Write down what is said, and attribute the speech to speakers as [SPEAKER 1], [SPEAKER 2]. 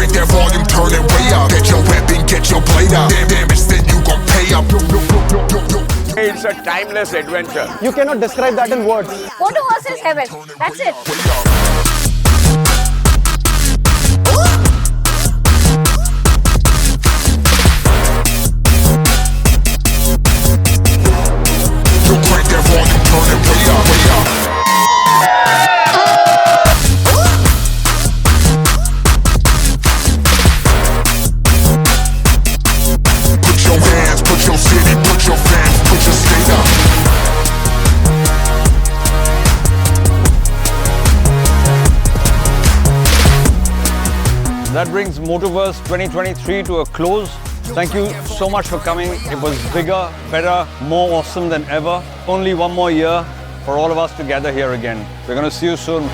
[SPEAKER 1] crank that volume, turn it way up. Get your weapon, get your blade out. Damage, then you gon' pay up.
[SPEAKER 2] It's a timeless adventure.
[SPEAKER 3] You cannot describe that in words.
[SPEAKER 4] Motoverse is heaven. That's it.
[SPEAKER 1] You crank that volume, turn it way up, way up. Put your hands, put your city, put your fans, put your state up.
[SPEAKER 5] That brings Motoverse 2023 to a close. Thank you so much for coming. It was bigger, better, more awesome than ever. Only one more year for all of us to gather here again. We're going to see you soon.